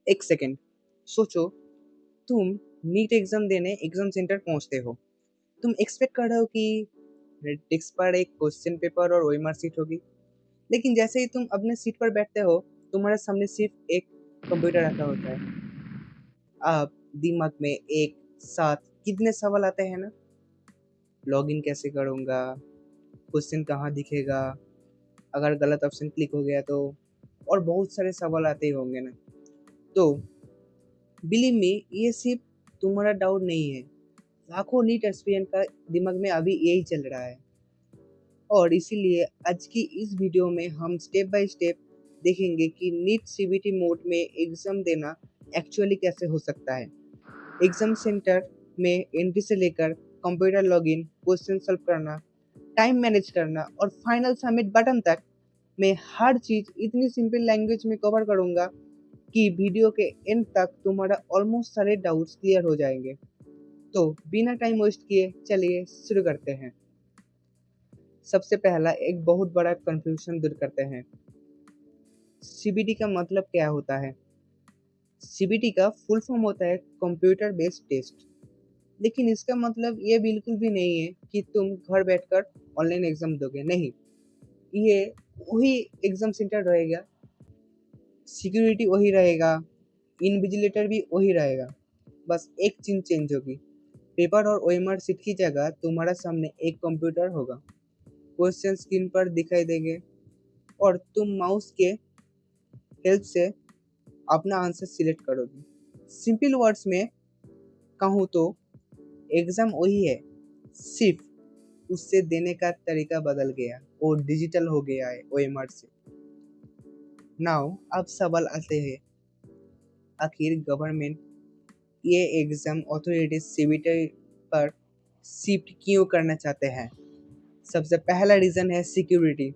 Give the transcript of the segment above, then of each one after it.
एक सेकेंड सोचो, तुम नीट एग्जाम देने एग्जाम सेंटर पहुंचते हो। तुम एक्सपेक्ट कर रहे हो कि डेस्क पर एक क्वेश्चन पेपर और ओएमआर सीट होगी, लेकिन जैसे ही तुम अपने सीट पर बैठते हो, तुम्हारे सामने सिर्फ एक कंप्यूटर रखा होता है। अब दिमाग में एक साथ कितने सवाल आते हैं ना। लॉगिन कैसे करूंगा, क्वेश्चन कहाँ दिखेगा, अगर गलत ऑप्शन क्लिक हो गया तो, और बहुत सारे सवाल आते ही होंगे ना। तो बिलीव मी, ये सिर्फ तुम्हारा डाउट नहीं है, लाखों नीट एस्पिरेंट का दिमाग में अभी यही चल रहा है। और इसीलिए आज की इस वीडियो में हम स्टेप बाय स्टेप देखेंगे कि नीट सीबीटी मोड में एग्जाम देना एक्चुअली कैसे हो सकता है। एग्जाम सेंटर में एंट्री से लेकर कंप्यूटर लॉगिन, क्वेश्चन सॉल्व करना, टाइम मैनेज करना और फाइनल सबमिट बटन तक, मैं हर चीज इतनी सिंपल लैंग्वेज में कवर करूंगा कि वीडियो के एंड तक तुम्हारा ऑलमोस्ट सारे डाउट्स क्लियर हो जाएंगे। तो बिना टाइम वेस्ट किए चलिए शुरू करते हैं। सबसे पहला एक बहुत बड़ा कंफ्यूजन दूर करते हैं। सीबीटी का मतलब क्या होता है? सीबीटी का फुल फॉर्म होता है कंप्यूटर बेस्ड टेस्ट। लेकिन इसका मतलब ये बिल्कुल भी नहीं है कि तुम घर बैठकर ऑनलाइन एग्जाम दोगे, नहीं। ये वही एग्जाम सेंटर रहेगा, सिक्योरिटी वही रहेगा, इन्विजिलेटर भी वही रहेगा। बस एक चीज चेंज होगी, पेपर और ओएमआर सीट की जगह तुम्हारा सामने एक कंप्यूटर होगा। क्वेश्चन स्क्रीन पर दिखाई देंगे और तुम माउस के हेल्प से अपना आंसर सिलेक्ट करोगे। सिंपल वर्ड्स में कहूँ तो एग्जाम वही है, सिर्फ उससे देने का तरीका बदल गया और डिजिटल हो गया है ओएमआर से। नाउ अब सवाल आते हैं, आखिर गवर्नमेंट ये एग्जाम अथॉरिटी सीबीटी पर शिफ्ट क्यों करना चाहते हैं? सबसे पहला रीजन है सिक्योरिटी।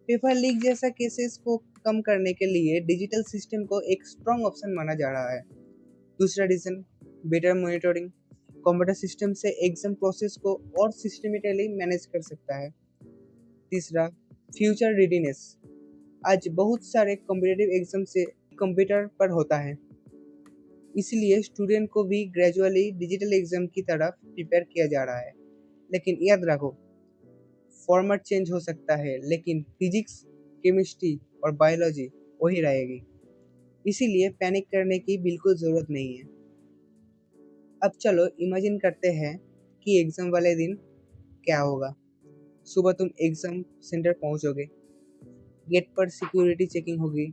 पेपर लीक जैसा केसेस को कम करने के लिए डिजिटल सिस्टम को एक स्ट्रॉन्ग ऑप्शन माना जा रहा है। दूसरा reason, better monitoring. Computer system से एग्जाम प्रोसेस को और सिस्टमेटिकली मैनेज कर सकता है। तीसरा, फ्यूचर रेडीनेस। आज बहुत सारे कॉम्पिटिटिव एग्जाम से कंप्यूटर पर होता है, इसलिए स्टूडेंट को भी ग्रेजुअली डिजिटल एग्जाम की तरफ प्रिपेयर किया जा रहा है। लेकिन याद रखो, फॉर्मेट चेंज हो सकता है, लेकिन फिजिक्स, केमिस्ट्री और बायोलॉजी वही रहेगी। इसीलिए पैनिक करने की बिल्कुल ज़रूरत नहीं है। अब चलो इमेजिन करते हैं कि एग्ज़ाम वाले दिन क्या होगा। सुबह तुम एग्ज़ाम सेंटर पहुंचोगे, गेट पर सिक्योरिटी चेकिंग होगी,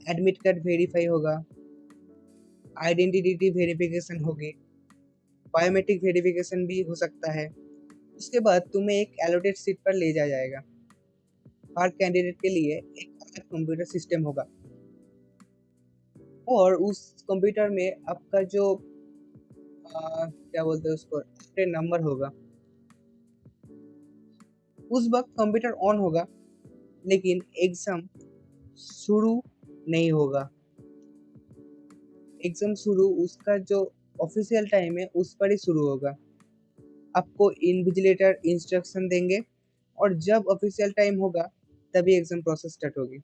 एडमिट कार्ड वेरीफाई होगा, आइडेंटिटी वेरिफिकेशन होगी, बायोमेट्रिक वेरिफिकेशन भी हो सकता है। उसके बाद तुम्हें एक एलोटेड सीट पर ले जाया जाएगा। हर कैंडिडेट के लिए एक अलग कंप्यूटर सिस्टम होगा और उस कंप्यूटर में आपका जो क्या बोलते हैं उसको, नंबर होगा। उस वक्त कंप्यूटर ऑन होगा, लेकिन एग्जाम शुरू नहीं होगा। एग्जाम शुरू उसका जो ऑफिशियल टाइम है उस पर ही शुरू होगा। आपको इन्विजिलेटर इंस्ट्रक्शन देंगे और जब ऑफिशियल टाइम होगा तभी एग्जाम प्रोसेस स्टार्ट होगी।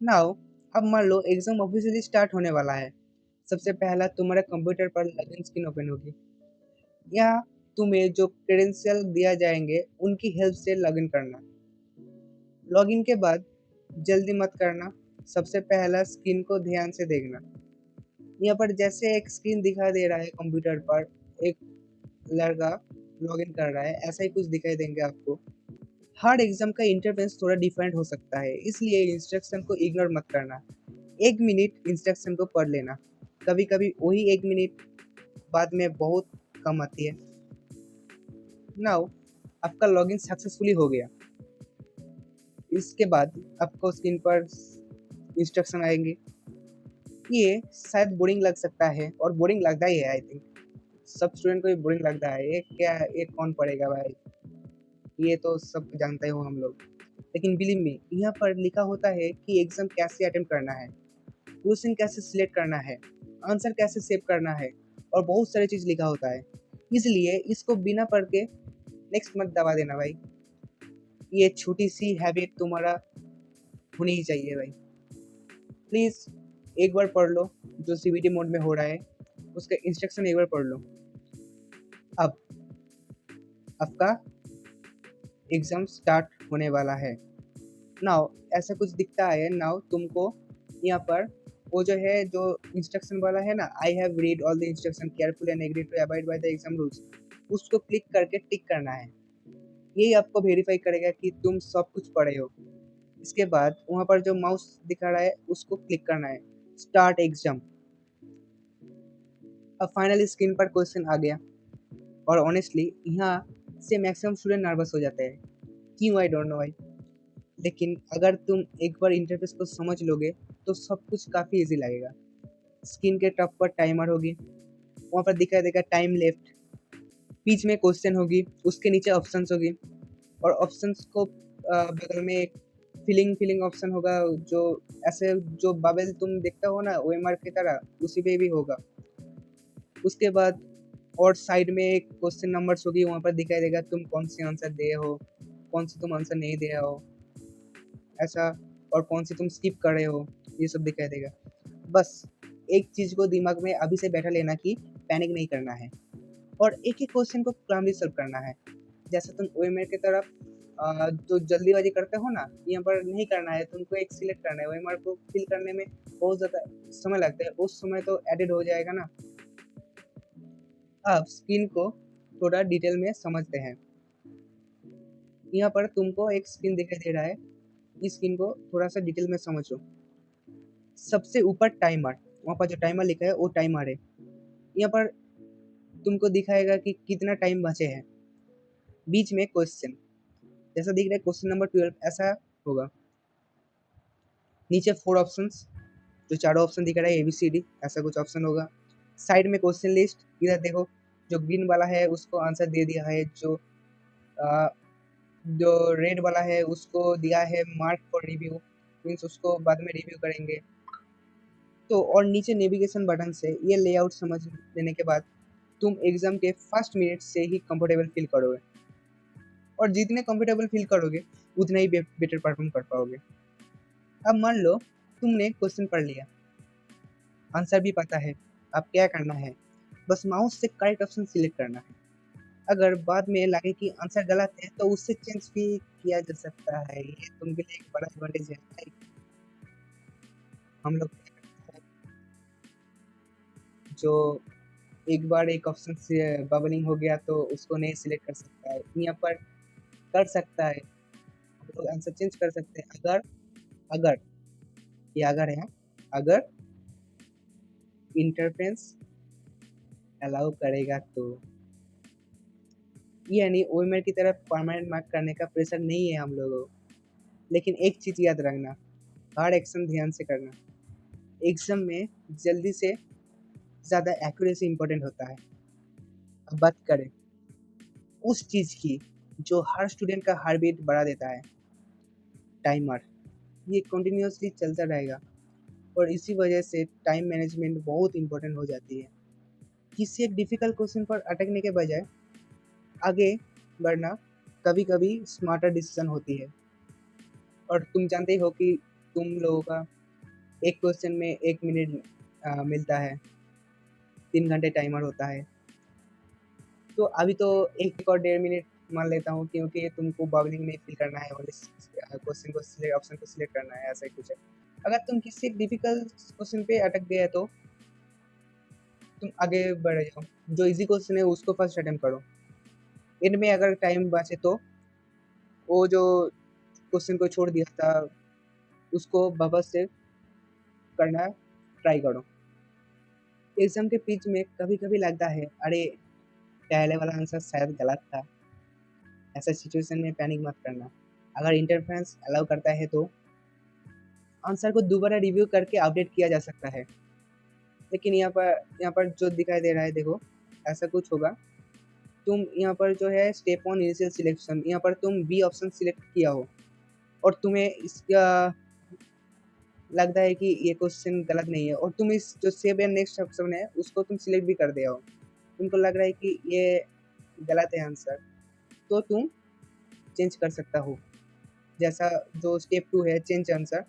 नाउ अब मान लो एग्जाम ऑफिशियली स्टार्ट होने वाला है। सबसे पहला तुम्हारे कंप्यूटर पर लॉगिन स्क्रीन ओपन होगी। यहाँ तुम्हें जो क्रेडेंशियल दिया जाएंगे उनकी हेल्प से लॉगिन करना। लॉगिन के बाद जल्दी मत करना, सबसे पहला स्क्रीन को ध्यान से देखना। यहाँ पर जैसे एक स्क्रीन दिखाई दे रहा है कंप्यूटर पर, एक लड़का लॉगिन कर रहा है, ऐसा ही कुछ दिखाई देंगे आपको। हर एग्जाम का इंटरफेस थोड़ा डिफरेंट हो सकता है, इसलिए इंस्ट्रक्शन को इग्नोर मत करना। 1 मिनट इंस्ट्रक्शन को पढ़ लेना। कभी कभी वही 1 मिनट बाद में बहुत कम आती है। नाउ आपका लॉगिन सक्सेसफुली हो गया। इसके बाद आपको स्क्रीन पर इंस्ट्रक्शन आएंगे। ये शायद बोरिंग लग सकता है और बोरिंग लगता ही है, आई थिंक सब स्टूडेंट को भी बोरिंग लगता है। ये क्या, ये कौन पढ़ेगा भाई, ये तो सब जानते हो हम लोग। लेकिन बिलीव मी, यहाँ पर लिखा होता है कि एग्जाम कैसे अटेम्प्ट करना है, क्वेश्चन कैसे सिलेक्ट करना है, आंसर कैसे सेव करना है और बहुत सारी चीज़ लिखा होता है। इसलिए इसको बिना पढ़ के नेक्स्ट मत दबा देना भाई। ये छोटी सी हैबिट तुम्हारा होनी ही चाहिए भाई। प्लीज़ एक बार पढ़ लो जो सीबीटी मोड में हो रहा है, उसका इंस्ट्रक्शन एक बार पढ़ लो। अब आपका एग्ज़ाम स्टार्ट होने वाला है। नाउ ऐसा कुछ दिखता है, नाउ तुमको यहाँ पर वो जो है, जो इंस्ट्रक्शन वाला है ना, I have read all the instruction carefully and agree to abide by the exam rules, उसको क्लिक करके टिक करना है। यही आपको वेरीफाई करेगा कि तुम सब कुछ पढ़े हो। इसके बाद वहाँ पर जो माउस दिखा रहा है उसको क्लिक करना है, स्टार्ट एग्जाम। अब फाइनली स्क्रीन पर क्वेश्चन आ गया, और ऑनेस्टली यहाँ से मैक्सिमम स्टूडेंट नर्वस हो जाते हैं। क्यों, आई डोंट नो वाई। लेकिन अगर तुम एक बार इंटरफेस को समझ लोगे तो सब कुछ काफ़ी इजी लगेगा। स्क्रीन के टॉप पर टाइमर होगी, वहाँ पर दिखाई देगा टाइम लेफ्ट, बीच में क्वेश्चन होगी, उसके नीचे ऑप्शंस होगी, और ऑप्शंस को बगल में एक फिलिंग फिलिंग ऑप्शन होगा, जो ऐसे जो बबल तुम देखता हो ना ओएमआर की तरह, उसी पे भी होगा। उसके बाद और साइड में एक क्वेश्चन नंबर्स होगी, वहाँ पर दिखाई देगा तुम कौन सी आंसर दिए हो, कौन सी तुम आंसर नहीं दिया हो, ऐसा, और कौन सी तुम स्किप कर रहे हो, ये सब दिखाई देगा। बस एक चीज़ को दिमाग में अभी से बैठा लेना कि पैनिक नहीं करना है, और एक एक क्वेश्चन को कामली सॉल्व करना है। जैसे तुम ओएमआर की तरफ जो जल्दीबाजी करते हो ना, यहाँ पर नहीं करना है, तुमको एक सिलेक्ट करना है। ओएमआर को फिल करने में बहुत ज़्यादा समय लगता है, उस समय तो एडिट हो जाएगा ना। अब स्क्रीन को थोड़ा डिटेल में समझते हैं। यहाँ पर तुमको एक स्क्रीन दिखाई दे रहा है, इस स्क्रीन को थोड़ा सा डिटेल में समझो। सबसे ऊपर टाइमर, वहाँ पर जो टाइमर लिखा है वो टाइमर है। यहाँ पर तुमको दिखाएगा कि कितना टाइम बचे हैं। बीच में क्वेश्चन जैसा दिख रहा है, क्वेश्चन नंबर 12 ऐसा होगा। नीचे 4 ऑप्शंस, जो चारों ऑप्शन दिख रहा है ABCD, ऐसा कुछ ऑप्शन होगा। साइड में क्वेश्चन लिस्ट, इधर देखो जो ग्रीन वाला है उसको आंसर दे दिया है, आ, जो रेड वाला है उसको दिया है मार्क फॉर रिव्यू, मीन्स उसको बाद में रिव्यू करेंगे। तो और नीचे नेविगेशन बटन से ये लेआउट समझ लेने के बाद तुम एग्जाम के फर्स्ट मिनट से ही कंफर्टेबल फील करोगे, और जितने कंफर्टेबल फील करोगे उतना ही बेटर परफॉर्म कर पाओगे। अब मान लो तुमने क्वेश्चन पढ़ लिया, आंसर भी पता है, अब क्या करना है, बस माउस से करेक्ट ऑप्शन सिलेक्ट करना है। अगर बाद में लगे कि आंसर गलत है तो उससे चेंज भी किया जा सकता है, ये तुमके लिए एक बड़ा एडवांटेज है। हम लोग जो एक बार एक ऑप्शन से बबलिंग हो गया तो उसको नहीं सिलेक्ट कर सकता है, यहाँ पर कर सकता है। हम लोग आंसर चेंज कर सकते हैं, अगर अगर ये अगर है, अगर इंटरफेरेंस अलाउ करेगा तो। यानी ओएमआर की तरफ परमानेंट मार्क करने का प्रेशर नहीं है हम लोगों को। लेकिन एक चीज़ याद रखना, हर एक्शन ध्यान से करना। एग्जाम में जल्दी से ज़्यादा एक्यूरेसी इंपॉर्टेंट होता है। अब बात करें उस चीज़ की जो हर स्टूडेंट का हार्ट बीट बढ़ा देता है, टाइमर। ये कंटिन्यूअसली चलता रहेगा, और इसी वजह से टाइम मैनेजमेंट बहुत इंपॉर्टेंट हो जाती है। किसी एक डिफ़िकल्ट क्वेश्चन पर अटकने के बजाय आगे बढ़ना कभी कभी स्मार्टर डिसीजन होती है। और तुम जानते ही हो कि तुम लोगों का एक क्वेश्चन में 1 मिनट मिलता है, 3 घंटे टाइमर होता है। तो अभी तो 1 और 1.5 मिनट मान लेता हूँ, क्योंकि तुमको बबलिंग में फिल करना है और इस क्वेश्चन को सिलेक्ट, ऑप्शन को सिलेक्ट करना है, ऐसा ही कुछ है। अगर तुम किसी डिफिकल्ट क्वेश्चन पे अटक गए तो तुम आगे बढ़ जाओ, जो इजी क्वेश्चन है उसको फर्स्ट अटेम्प्ट करो। इनमें अगर टाइम बचे तो वो जो क्वेश्चन को छोड़ दिया था उसको वापस से करना ट्राई करो। एग्जाम के बीच में कभी कभी लगता है अरे पहले वाला आंसर शायद गलत था। ऐसा सिचुएशन में पैनिक मत करना। अगर इंटरफेरेंस अलाउ करता है तो आंसर को दोबारा रिव्यू करके अपडेट किया जा सकता है। लेकिन यहाँ पर जो दिखाई दे रहा है देखो, ऐसा कुछ होगा। तुम यहाँ पर जो है स्टेप ऑन इनिशियल सिलेक्शन, यहाँ पर तुम बी ऑप्शन सिलेक्ट किया हो और तुम्हें इसका लगता है कि ये क्वेश्चन गलत नहीं है, और तुम इस जो सेव एंड नेक्स्ट ऑप्शन है उसको तुम सिलेक्ट भी कर दिया हो, तुमको लग रहा है कि ये गलत है आंसर, तो तुम चेंज कर सकता हो। जैसा जो स्टेप 2 है चेंज आंसर,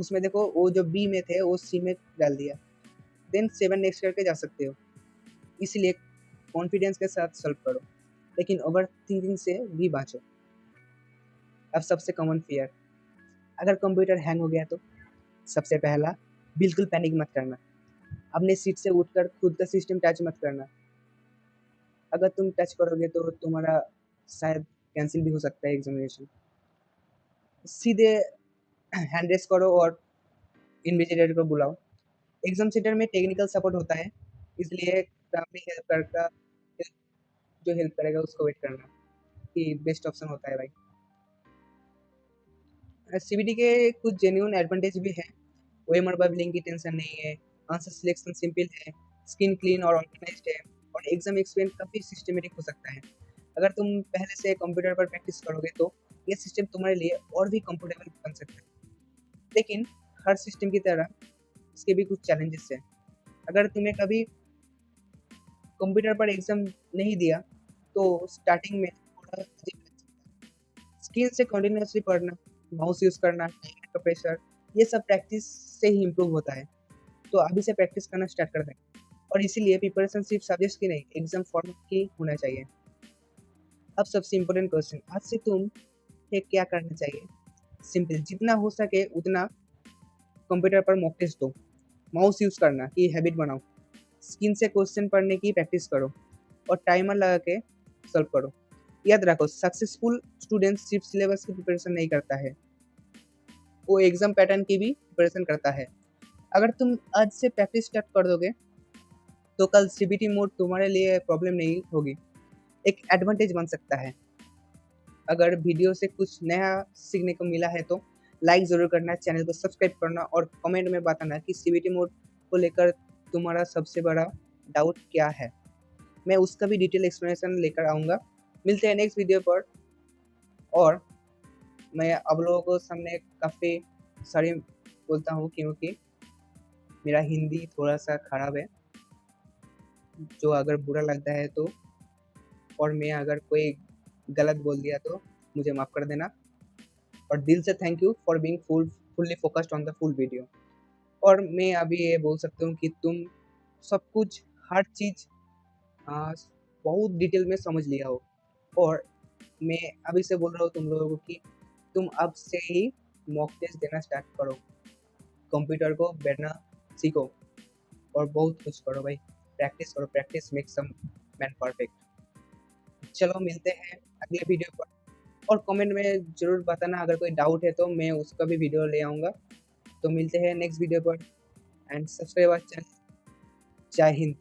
उसमें देखो वो जो बी में थे वो सी में डाल दिया, देन 7 नेक्स्ट करके जा सकते हो। इसलिए कॉन्फिडेंस के साथ सॉल्व करो, लेकिन ओवर थिंकिंग से भी बचो। अब सबसे कॉमन फियर, अगर कंप्यूटर हैंग हो गया तो सबसे पहला, बिल्कुल पैनिक मत करना। अपने सीट से उठकर खुद का सिस्टम टच मत करना। अगर तुम टच करोगे तो तुम्हारा शायद कैंसिल भी हो सकता है एग्जामिनेशन। सीधे हैंड रेस करो और इन्विजिलेटर को बुलाओ। एग्जाम सेंटर में टेक्निकल सपोर्ट होता है, इसलिए काफ़ी जो हेल्प करेगा उसको वेट करना कि बेस्ट ऑप्शन होता है भाई। सीबीटी के कुछ जेन्युइन एडवांटेज भी हैं। ओएमआर बबलिंग की टेंशन नहीं है, आंसर सिलेक्शन सिंपल है, स्क्रीन क्लीन और ऑर्गेनाइज्ड है, और एग्जाम एक्सपीरियंस काफ़ी सिस्टमेटिक हो सकता है। अगर तुम पहले से कंप्यूटर पर प्रैक्टिस करोगे तो ये सिस्टम तुम्हारे लिए और भी कंफर्टेबल बन सकता है। लेकिन हर सिस्टम की तरह इसके भी कुछ चैलेंजेस हैं। अगर तुम्हें कभी कंप्यूटर पर एग्जाम नहीं दिया तो स्टार्टिंग में थोड़ा अजीब लग सकता है। स्क्रीन से कंटिन्यूअसली पढ़ना, माउस यूज़ करना, टाइमर का प्रेशर, ये सब प्रैक्टिस से ही इम्प्रूव होता है। तो अभी से प्रैक्टिस करना स्टार्ट कर दें। और इसीलिए प्रिपरेशन सिर्फ सब्जेक्ट की नहीं, एग्जाम फॉर्मेट की होना चाहिए। अब सबसे इम्पोर्टेंट क्वेश्चन, आज से तुम्हें क्या करना चाहिए? सिंपल, जितना हो सके उतना कंप्यूटर पर मॉक टेस्ट दो, माउस यूज़ करना की हैबिट बनाओ, स्क्रीन से क्वेश्चन पढ़ने की प्रैक्टिस करो, और टाइमर लगा के सॉल्व करो। याद रखो, सक्सेसफुल स्टूडेंट सिर्फ सिलेबस की प्रिपरेशन नहीं करता है, वो एग्जाम पैटर्न की भी प्रिपरेशन करता है। अगर तुम आज से प्रैक्टिस स्टार्ट कर दोगे तो कल सीबीटी मोड तुम्हारे लिए प्रॉब्लम नहीं होगी, एक एडवांटेज बन सकता है। अगर वीडियो से कुछ नया सीखने को मिला है तो लाइक ज़रूर करना, चैनल को सब्सक्राइब करना, और कमेंट में बताना कि सीबीटी मोड को लेकर तुम्हारा सबसे बड़ा डाउट क्या है। मैं उसका भी डिटेल एक्सप्लेनेशन लेकर आऊँगा। मिलते हैं नेक्स्ट वीडियो पर। और मैं आप लोगों को सामने काफ़ी सॉरी बोलता हूँ क्योंकि मेरा हिंदी थोड़ा सा खराब है, जो अगर बुरा लगता है तो, और मैं अगर कोई गलत बोल दिया तो मुझे माफ़ कर देना। और दिल से thank you for being fully focused on the full video. और मैं अभी ये बोल सकता हूँ कि तुम सब कुछ, हर चीज़ बहुत डिटेल में समझ लिया हो। और मैं अभी से बोल रहा हूँ तुम लोगों को कि तुम अब से ही मॉक टेस्ट देना स्टार्ट करो, कंप्यूटर को बैठना सीखो, और बहुत कुछ करो भाई। प्रैक्टिस करो, practice makes some man perfect. चलो मिलते हैं अगले वीडियो पर। और कमेंट में ज़रूर बताना अगर कोई डाउट है तो मैं उसका भी वीडियो ले आऊँगा। तो मिलते हैं नेक्स्ट वीडियो पर, एंड सब्सक्राइब आवर चैनल। जय हिंद।